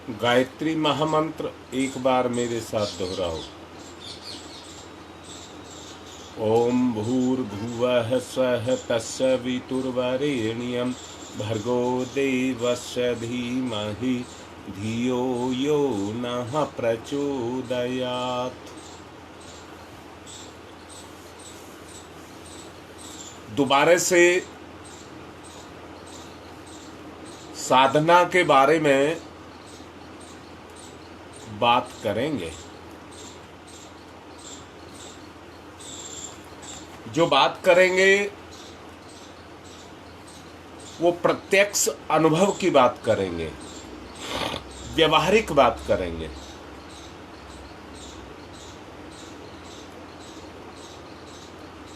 गायत्री महामंत्र एक बार मेरे साथ दोहराओ। ओम भूर्भुवः स्वः तस्सवितुर्वरेण्यं भर्गो देवस्य धीमहि धियो यो नः प्रचोदयात्। दोबारा से साधना के बारे में बात करेंगे। जो बात करेंगे वो प्रत्यक्ष अनुभव की बात करेंगे, व्यवहारिक बात करेंगे।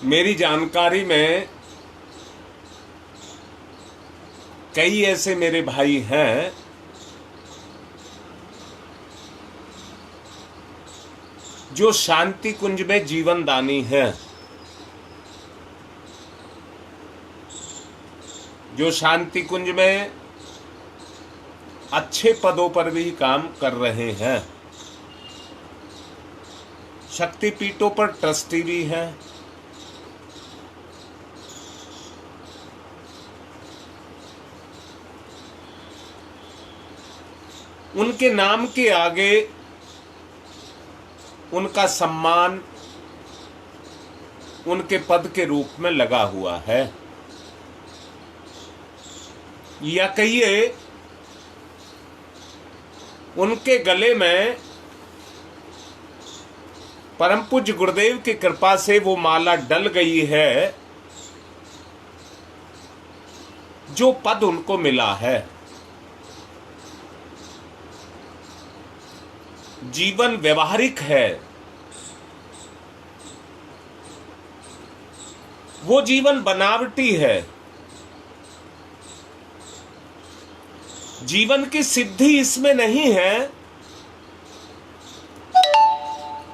मेरी जानकारी में कई ऐसे मेरे भाई हैं जो शांति कुंज में जीवन दानी हैं, जो शांति कुंज में अच्छे पदों पर भी काम कर रहे हैं, शक्तिपीठों पर ट्रस्टी भी हैं। उनके नाम के आगे उनका सम्मान उनके पद के रूप में लगा हुआ है, या कहिए उनके गले में परम पूज्य गुरुदेव की कृपा से वो माला डल गई है जो पद उनको मिला है। जीवन व्यवहारिक है, वो जीवन बनावटी है। जीवन की सिद्धि इसमें नहीं है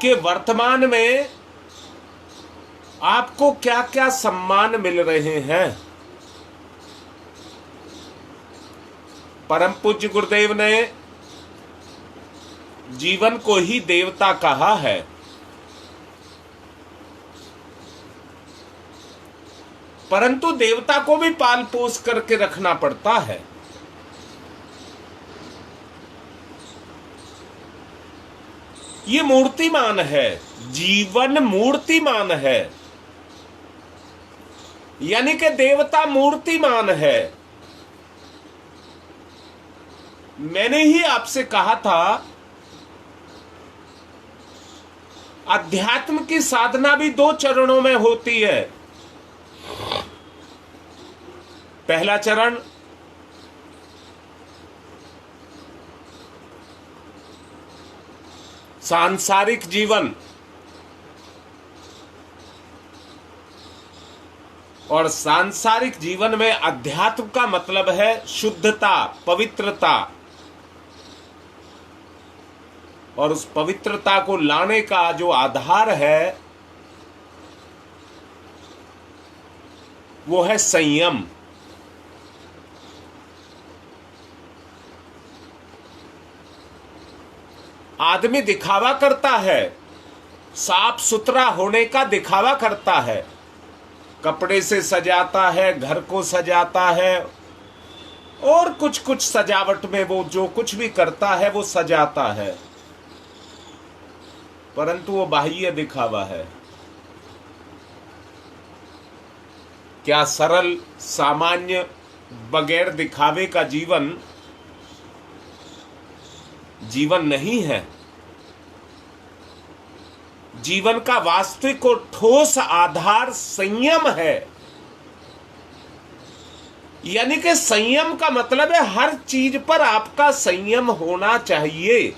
कि वर्तमान में आपको क्या क्या सम्मान मिल रहे हैं। परम पूज्य गुरुदेव ने जीवन को ही देवता कहा है। परंतु देवता को भी पाल पोस करके रखना पड़ता है। ये मूर्तिमान है, जीवन मूर्तिमान है, यानी कि देवता मूर्तिमान है। मैंने ही आपसे कहा था अध्यात्म की साधना भी दो चरणों में होती है। पहला चरण सांसारिक जीवन, और सांसारिक जीवन में अध्यात्म का मतलब है शुद्धता, पवित्रता, और उस पवित्रता को लाने का जो आधार है वो है संयम। आदमी दिखावा करता है, साफ सुथरा होने का दिखावा करता है, कपड़े से सजाता है, घर को सजाता है, और कुछ कुछ सजावट में वो जो कुछ भी करता है वो सजाता है, परंतु वो बाह्य दिखावा है। क्या सरल सामान्य बगैर दिखावे का जीवन जीवन नहीं है? जीवन का वास्तविक और ठोस आधार संयम है। यानी कि संयम का मतलब है हर चीज पर आपका संयम होना चाहिए।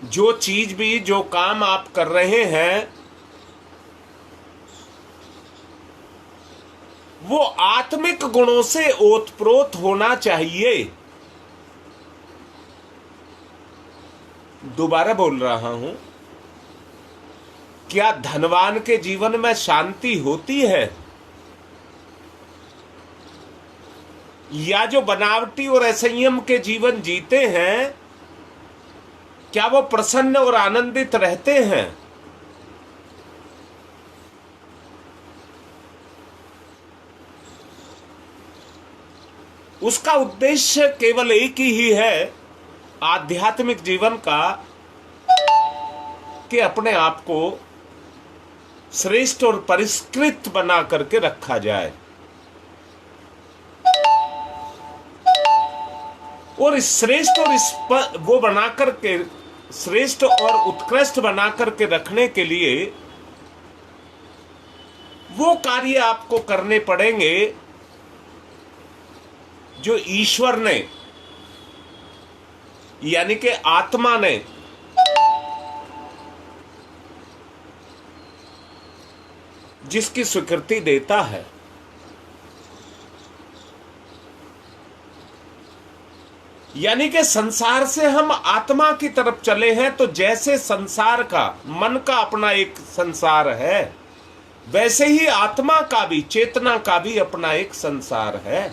जो चीज भी, जो काम आप कर रहे हैं वो आत्मिक गुणों से ओतप्रोत होना चाहिए। दोबारा बोल रहा हूं, क्या धनवान के जीवन में शांति होती है? या जो बनावटी और असंयम के जीवन जीते हैं, क्या वो प्रसन्न और आनंदित रहते हैं? उसका उद्देश्य केवल एक ही है आध्यात्मिक जीवन का, कि अपने आप को श्रेष्ठ और परिष्कृत बना करके रखा जाए, और इस श्रेष्ठ और इस वो बना करके श्रेष्ठ और उत्कृष्ट बना करके रखने के लिए वो कार्य आपको करने पड़ेंगे जो ईश्वर ने, यानी कि आत्मा ने जिसकी स्वीकृति देता है। यानी कि संसार से हम आत्मा की तरफ चले हैं, तो जैसे संसार का, मन का अपना एक संसार है, वैसे ही आत्मा का भी, चेतना का भी अपना एक संसार है।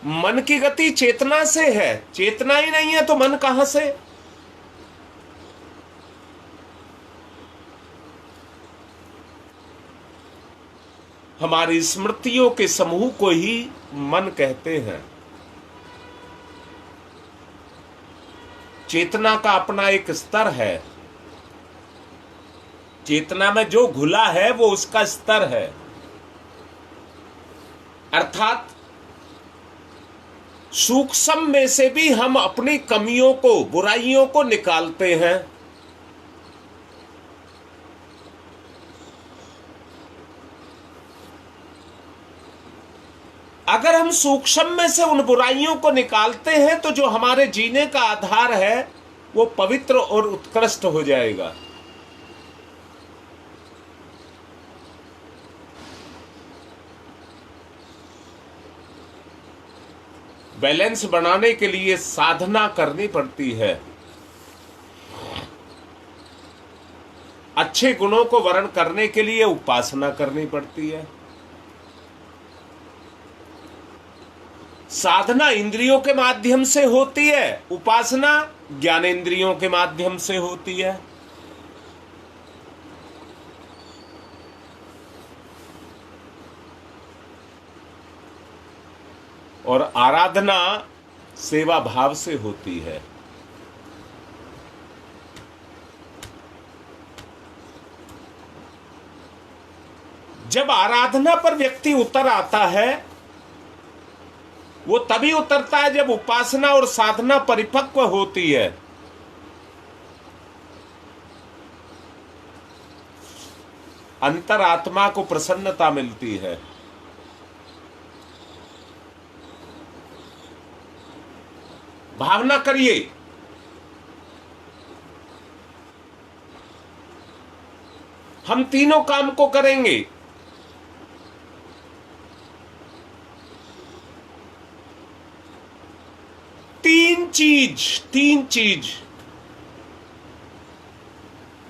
मन की गति चेतना से है, चेतना ही नहीं है तो मन कहां से? हमारी स्मृतियों के समूह को ही मन कहते हैं। चेतना का अपना एक स्तर है, चेतना में जो घुला है वो उसका स्तर है। अर्थात सूक्ष्म में से भी हम अपनी कमियों को, बुराइयों को निकालते हैं। अगर हम सूक्ष्म में से उन बुराइयों को निकालते हैं तो जो हमारे जीने का आधार है वो पवित्र और उत्कृष्ट हो जाएगा। बैलेंस बनाने के लिए साधना करनी पड़ती है। अच्छे गुणों को वर्ण करने के लिए उपासना करनी पड़ती है। साधना इंद्रियों के माध्यम से होती है, उपासना ज्ञानेंद्रियों के माध्यम से होती है। और आराधना सेवा भाव से होती है। जब आराधना पर व्यक्ति उतर आता है, वो तभी उतरता है जब उपासना और साधना परिपक्व होती है। अंतरात्मा को प्रसन्नता मिलती है। भावना करिए, हम तीनों काम को करेंगे। तीन चीज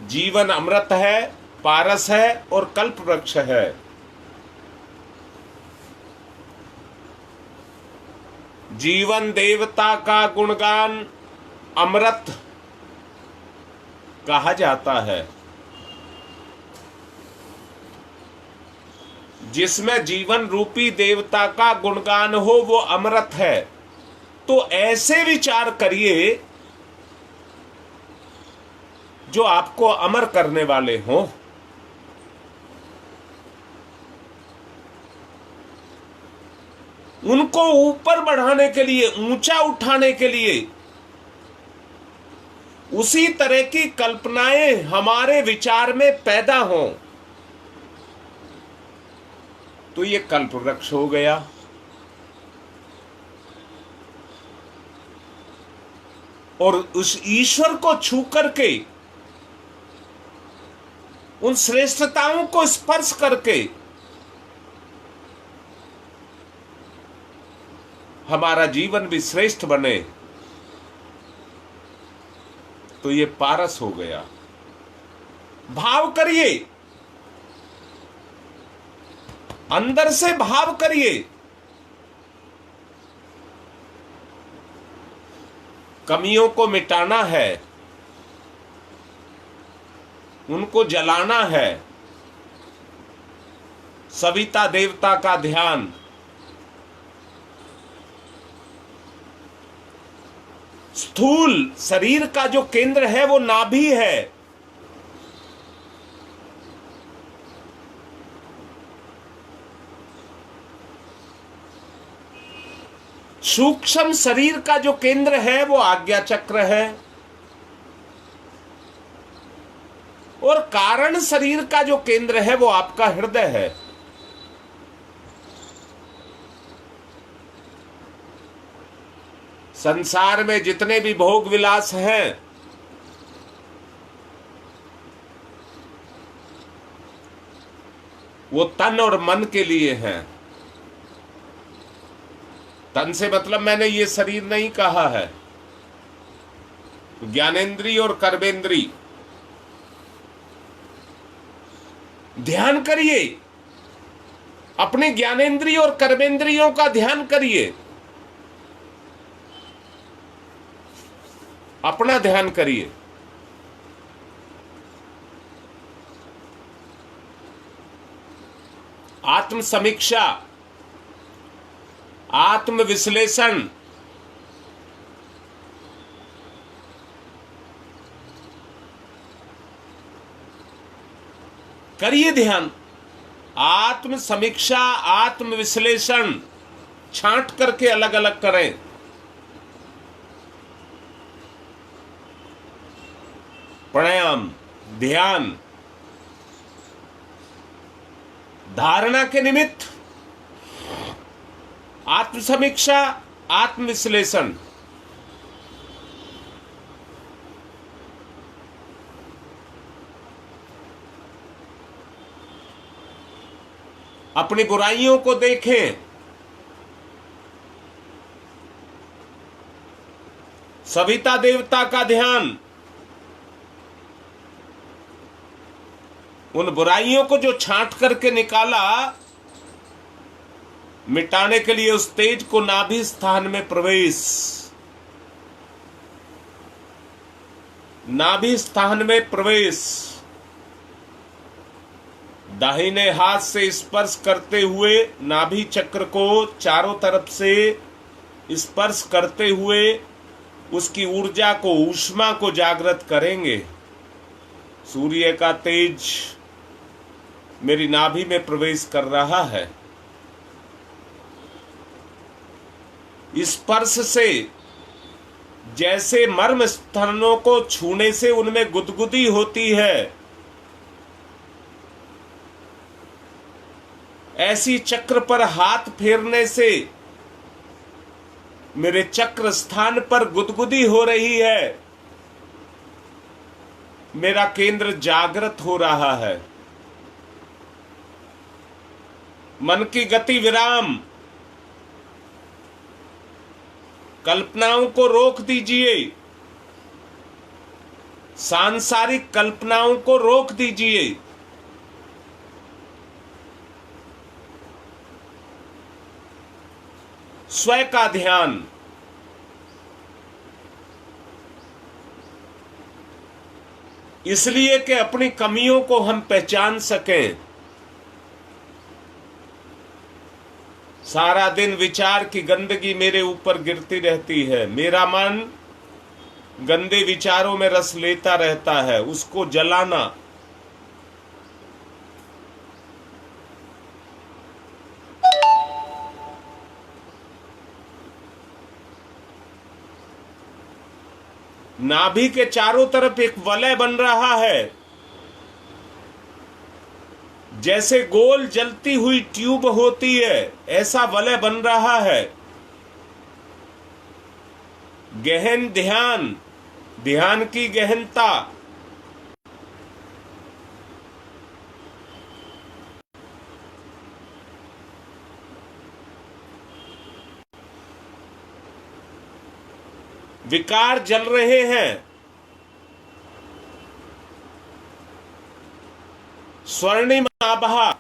जीवन अमृत है, पारस है और कल्प वृक्ष है। जीवन देवता का गुणगान अमृत कहा जाता है। जिसमें जीवन रूपी देवता का गुणगान हो वो अमृत है। तो ऐसे विचार करिए जो आपको अमर करने वाले हों। उनको ऊपर बढ़ाने के लिए, ऊंचा उठाने के लिए उसी तरह की कल्पनाएं हमारे विचार में पैदा हों, तो ये कल्प वृक्ष हो गया। और उस ईश्वर को छू करके, उन श्रेष्ठताओं को स्पर्श करके हमारा जीवन भी श्रेष्ठ बने, तो ये पारस हो गया। भाव करिए, अंदर से भाव करिए। कमियों को मिटाना है, उनको जलाना है। सविता देवता का ध्यान, स्थूल शरीर का जो केंद्र है वो नाभि है। सूक्ष्म शरीर का जो केंद्र है वो आज्ञा चक्र है, और कारण शरीर का जो केंद्र है वो आपका हृदय है। संसार में जितने भी भोग विलास हैं, वो तन और मन के लिए हैं। तन से मतलब मैंने ये शरीर नहीं कहा है, ज्ञानेंद्री और कर्मेंद्री। ध्यान करिए, अपने ज्ञानेंद्रिय और कर्मेंद्रियों का ध्यान करिए, अपना ध्यान करिए। आत्म समीक्षा, आत्म विश्लेषण, करिए ध्यान। आत्म समीक्षा, आत्म विश्लेषण छांट करके अलग अलग करें। प्राणायाम, ध्यान, धारणा के निमित्त आत्म समीक्षा, आत्म विश्लेषण। अपनी बुराइयों को देखें, सविता देवता का ध्यान, उन बुराइयों को जो छांट करके निकाला, मिटाने के लिए उस तेज को नाभि स्थान में प्रवेश, नाभि स्थान में प्रवेश, दाहिने हाथ से स्पर्श करते हुए नाभि चक्र को चारों तरफ से स्पर्श करते हुए उसकी ऊर्जा को, ऊष्मा को जागृत करेंगे। सूर्य का तेज मेरी नाभि में प्रवेश कर रहा है। स्पर्श से जैसे मर्म स्थानों को छूने से उनमें गुदगुदी होती है, ऐसी चक्र पर हाथ फेरने से मेरे चक्र स्थान पर गुदगुदी हो रही है, मेरा केंद्र जागृत हो रहा है। मन की गति विराम, कल्पनाओं को रोक दीजिए, सांसारिक कल्पनाओं को रोक दीजिए। स्वयं का ध्यान, इसलिए कि अपनी कमियों को हम पहचान सकें। सारा दिन विचार की गंदगी मेरे ऊपर गिरती रहती है, मेरा मन गंदे विचारों में रस लेता रहता है, उसको जलाना। नाभि के चारों तरफ एक वलय बन रहा है, जैसे गोल जलती हुई ट्यूब होती है, ऐसा वलय बन रहा है। गहन ध्यान, ध्यान की गहनता, विकार जल रहे हैं, स्वर्णिम आभा,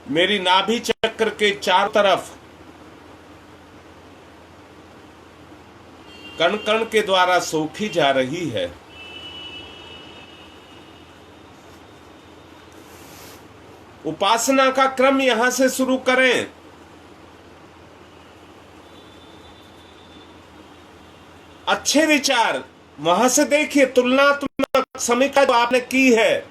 मेरी नाभि चक्र के चारों तरफ कण कण के द्वारा सोखी जा रही है। उपासना का क्रम यहां से शुरू करें। अच्छे विचार वहां से देखिए, तुलनात्मक समीक्षा जो आपने की है,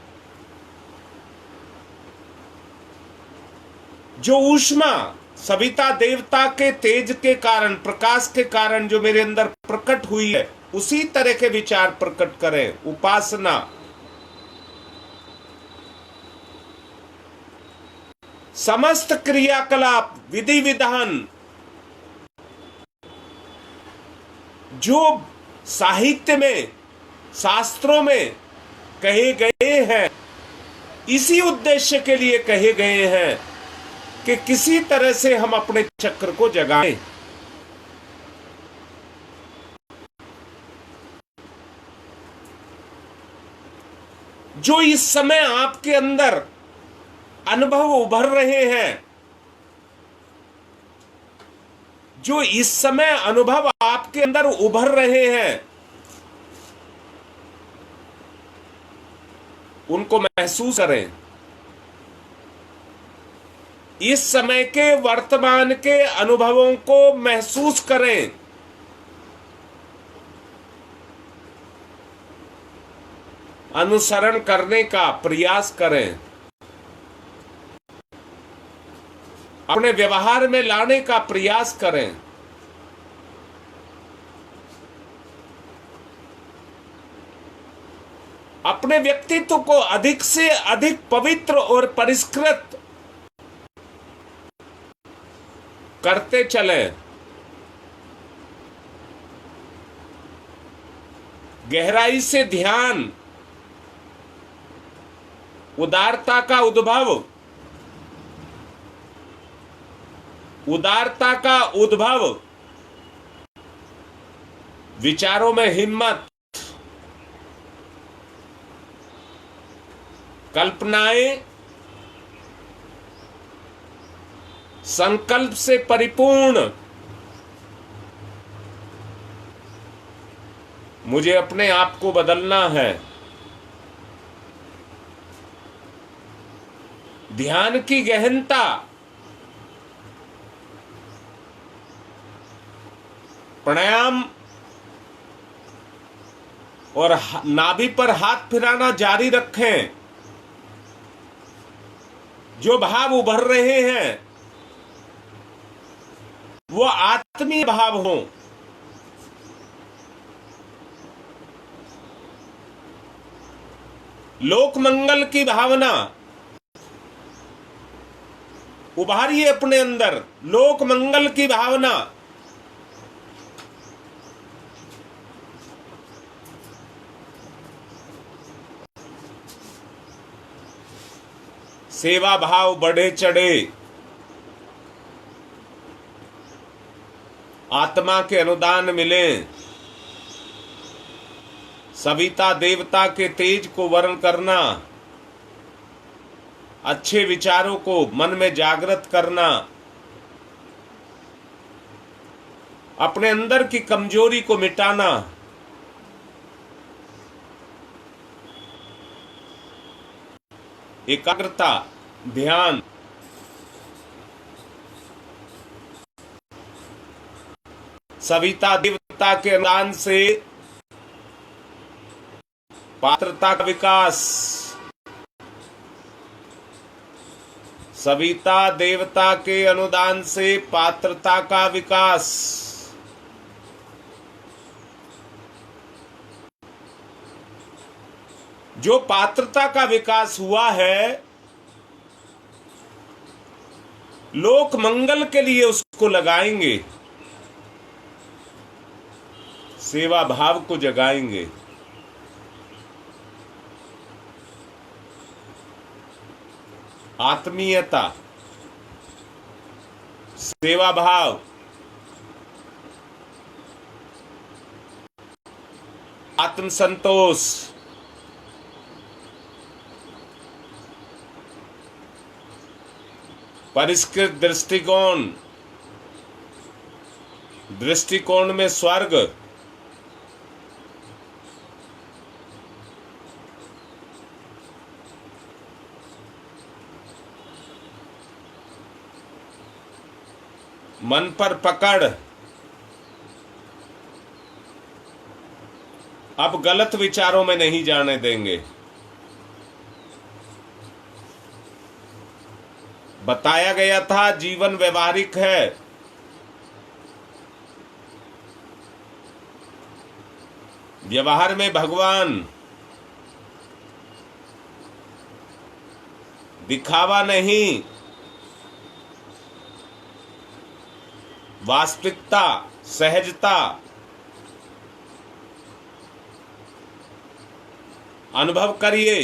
जो ऊष्मा सविता देवता के तेज के कारण, प्रकाश के कारण जो मेरे अंदर प्रकट हुई है, उसी तरह के विचार प्रकट करें। उपासना समस्त क्रियाकलाप, विधि विधान जो साहित्य में, शास्त्रों में कहे गए हैं, इसी उद्देश्य के लिए कहे गए हैं कि किसी तरह से हम अपने चक्र को जगाएं। जो इस समय आपके अंदर अनुभव उभर रहे हैं, जो इस समय अनुभव आपके अंदर उभर रहे हैं, उनको महसूस करें। इस समय के वर्तमान के अनुभवों को महसूस करें। अनुसरण करने का प्रयास करें। अपने व्यवहार में लाने का प्रयास करें। अपने व्यक्तित्व को अधिक से अधिक पवित्र और परिष्कृत करते चलें। गहराई से ध्यान, उदारता का उद्भव, उदारता का उद्भव, विचारों में हिम्मत, कल्पनाएं संकल्प से परिपूर्ण। मुझे अपने आप को बदलना है। ध्यान की गहनता, प्राणायाम और नाभि पर हाथ फिराना जारी रखें। जो भाव उभर रहे हैं वो आत्मीय भाव हों। लोक मंगल की भावना उभारिए अपने अंदर। लोक मंगल की भावना, सेवा भाव बढ़े चढ़े, आत्मा के अनुदान मिले, सविता देवता के तेज को वर्ण करना, अच्छे विचारों को मन में जागृत करना, अपने अंदर की कमजोरी को मिटाना, एकाग्रता, ध्यान, सविता देवता के अनुदान से पात्रता का विकास, सविता देवता के अनुदान से पात्रता का विकास। जो पात्रता का विकास हुआ है, लोक मंगल के लिए उसको लगाएंगे, सेवा भाव को जगाएंगे। आत्मीयता, सेवा भाव, आत्मसंतोष, परिष्कृत दृष्टिकोण में स्वर्ग, मन पर पकड़, अब गलत विचारों में नहीं जाने देंगे। बताया गया था जीवन व्यवहारिक है, व्यवहार में भगवान, दिखावा नहीं, वास्तविकता, सहजता, अनुभव करिए।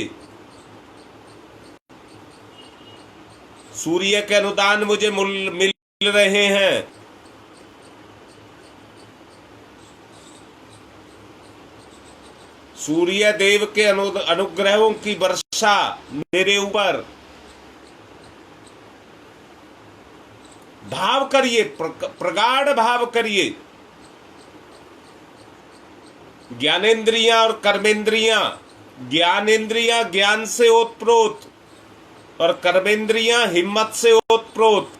सूर्य के अनुदान मुझे मिल रहे हैं, सूर्य देव के अनुग्रहों की वर्षा मेरे ऊपर। भाव करिए, प्रगाढ़ भाव करिए। ज्ञानेंद्रियां और कर्मेंद्रियां, ज्ञानेंद्रियां ज्ञान से ओतप्रोत और कर्मेंद्रियां हिम्मत से ओतप्रोत।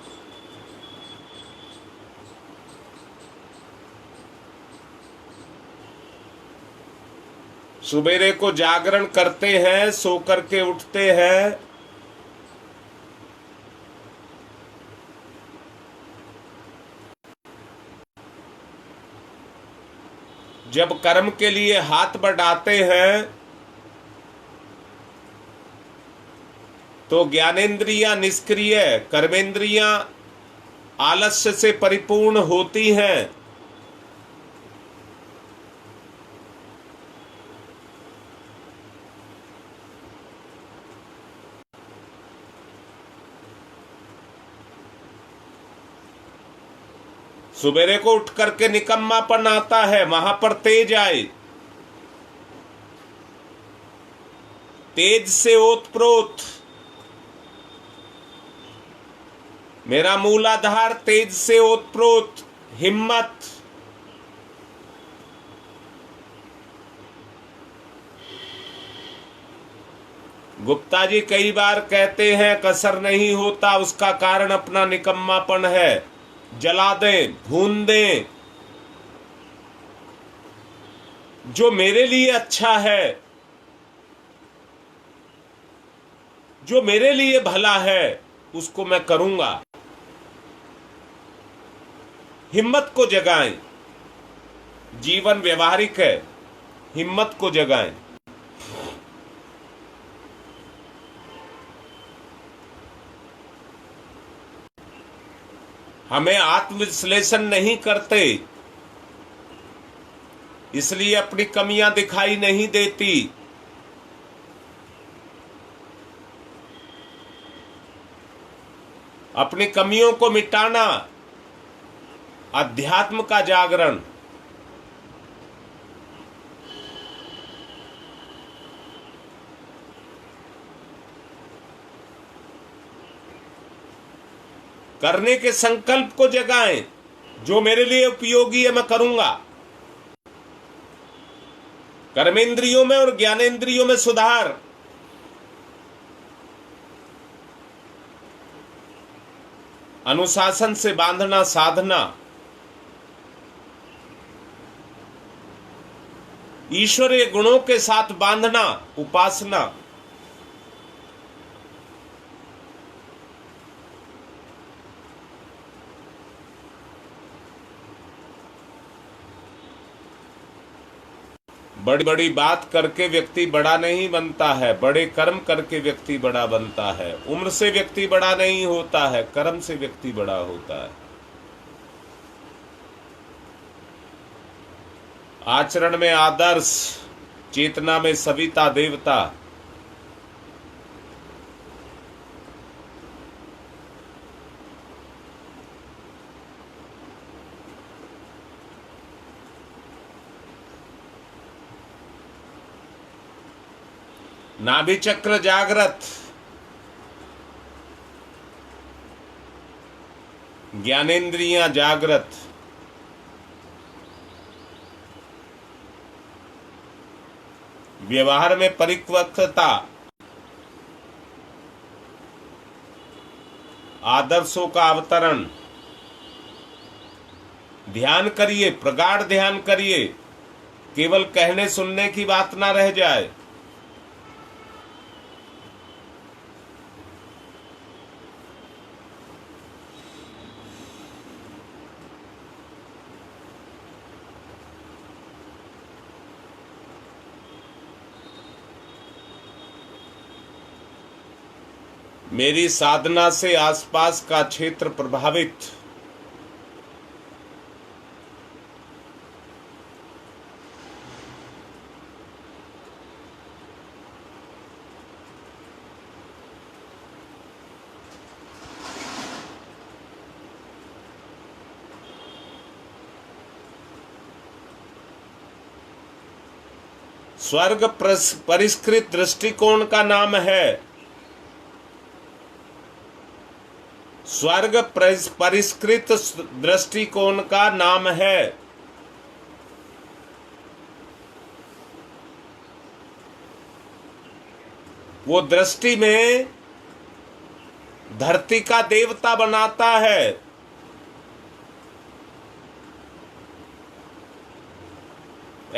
सुबेरे को जागरण करते हैं, सो करके उठते हैं, जब कर्म के लिए हाथ बढ़ाते हैं तो ज्ञानेंद्रियां निष्क्रिय, कर्मेंद्रियां आलस्य से परिपूर्ण होती हैं। सुबेरे को उठ करके निकम्मापन आता है, वहां पर तेज आए, तेज से ओतप्रोत। मेरा मूलाधार तेज से ओतप्रोत, हिम्मत। गुप्ता जी कई बार कहते हैं कसर नहीं होता, उसका कारण अपना निकम्मापन है। जला दें, भून दें, जो मेरे लिए अच्छा है, जो मेरे लिए भला है, उसको मैं करूंगा। हिम्मत को जगाएं। जीवन व्यवहारिक है, हिम्मत को जगाएं। हमें आत्मविश्लेषण नहीं करते, इसलिए अपनी कमियां दिखाई नहीं देती। अपनी कमियों को मिटाना, अध्यात्म का जागरण। करने के संकल्प को जगाएं। जो मेरे लिए उपयोगी है मैं करूंगा। कर्मेंद्रियों में और ज्ञानेंद्रियों में सुधार। अनुशासन से बांधना साधना। ईश्वरीय गुणों के साथ बांधना उपासना। बड़ी बड़ी बात करके व्यक्ति बड़ा नहीं बनता है, बड़े कर्म करके व्यक्ति बड़ा बनता है। उम्र से व्यक्ति बड़ा नहीं होता है, कर्म से व्यक्ति बड़ा होता है। आचरण में आदर्श, चेतना में सविता देवता। नाभि चक्र जागृत। ज्ञानेंद्रियां जागृत, व्यवहार में परिपक्वता, आदर्शों का अवतरण। ध्यान करिए, प्रगाढ़ ध्यान करिए, केवल कहने सुनने की बात ना रह जाए। मेरी साधना से आसपास का क्षेत्र प्रभावित। स्वर्ग परिष्कृत दृष्टिकोण का नाम है। स्वर्ग परिष्कृत दृष्टिकोण का नाम है। वो दृष्टि में धरती का देवता बनाता है।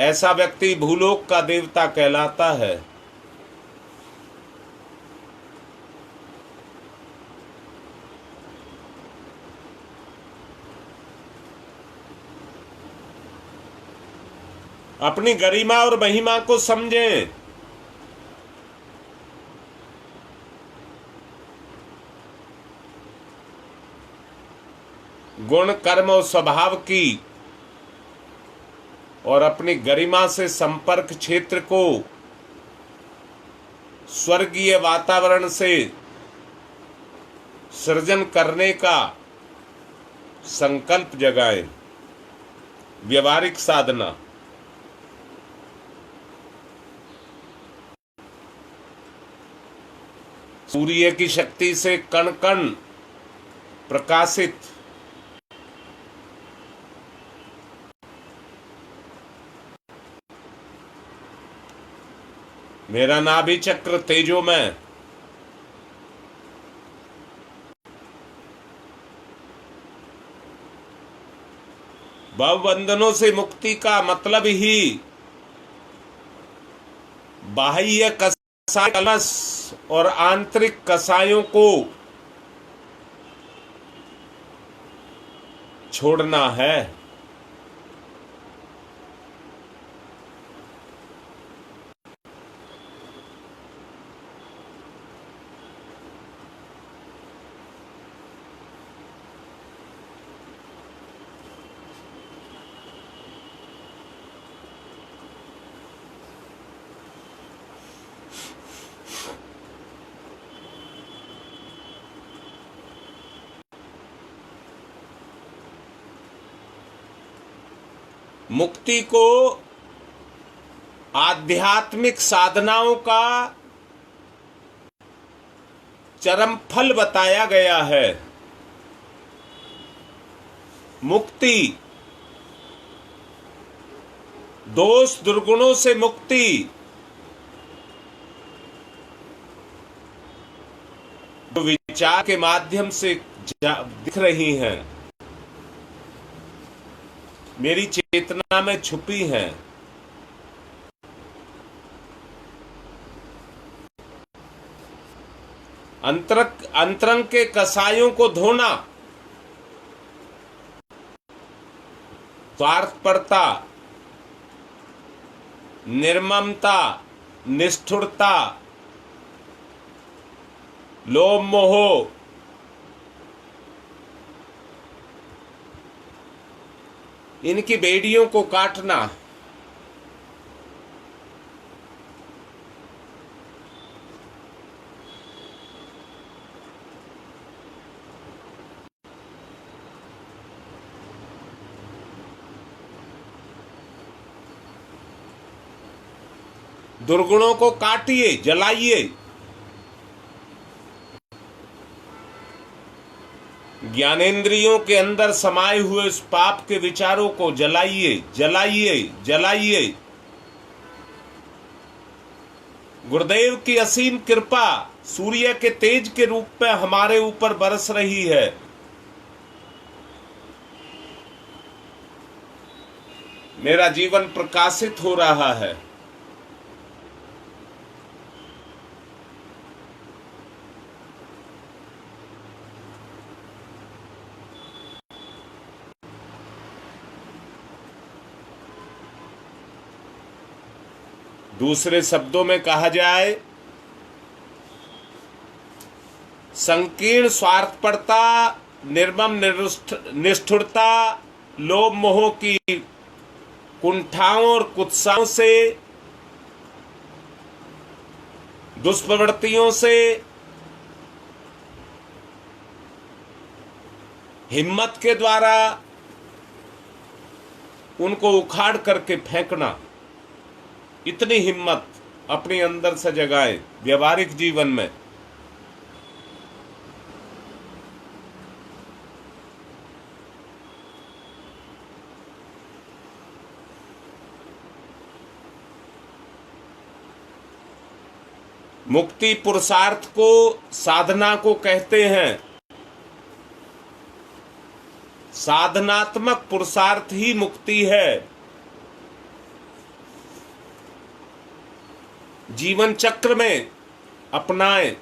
ऐसा व्यक्ति भूलोक का देवता कहलाता है। अपनी गरिमा और महिमा को समझें। गुण, कर्म और स्वभाव की और अपनी गरिमा से संपर्क क्षेत्र को स्वर्गीय वातावरण से सृजन करने का संकल्प जगाएं। व्यवहारिक साधना। सूर्य की शक्ति से कण कण प्रकाशित। मेरा नाभि चक्र तेजोमय। भवबंधनों से मुक्ति का मतलब ही बाह्य कसाय कलश और आंतरिक कसायों को छोड़ना है। मुक्ति को आध्यात्मिक साधनाओं का चरम फल बताया गया है। मुक्ति, दोष दुर्गुणों से मुक्ति, जो विचार के माध्यम से दिख रही हैं, मेरी चेतना में छुपी हैं। अंतरंग के कसायों को धोना, स्वार्थपरता, निर्ममता, निष्ठुरता, लोभ मोह, इनकी बेड़ियों को काटना। दुर्गुणों को काटिए, जलाइए। ज्ञानेंद्रियों के अंदर समाये हुए उस पाप के विचारों को जलाइए, जलाइए, जलाइए। गुरुदेव की असीम कृपा सूर्य के तेज के रूप में हमारे ऊपर बरस रही है। मेरा जीवन प्रकाशित हो रहा है। दूसरे शब्दों में कहा जाए, संकीर्ण स्वार्थपरता, निर्मम निष्ठुरता, लोभ मोह की कुंठाओं और कुत्साओं से, दुष्प्रवृत्तियों से हिम्मत के द्वारा उनको उखाड़ करके फेंकना। इतनी हिम्मत अपने अंदर से जगाए व्यवहारिक जीवन में। मुक्ति पुरुषार्थ को, साधना को कहते हैं। साधनात्मक पुरुषार्थ ही मुक्ति है। जीवन चक्र में अपनाएं।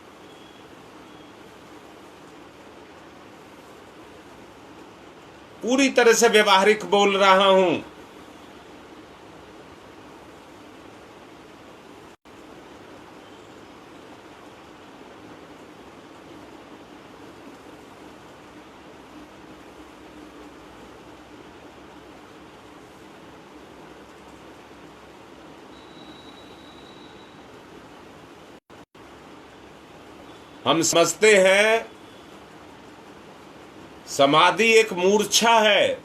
पूरी तरह से व्यवहारिक बोल रहा हूं। हम समझते हैं समाधि एक मूर्छा है,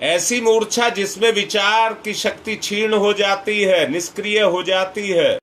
ऐसी मूर्छा जिसमें विचार की शक्ति क्षीण हो जाती है, निष्क्रिय हो जाती है।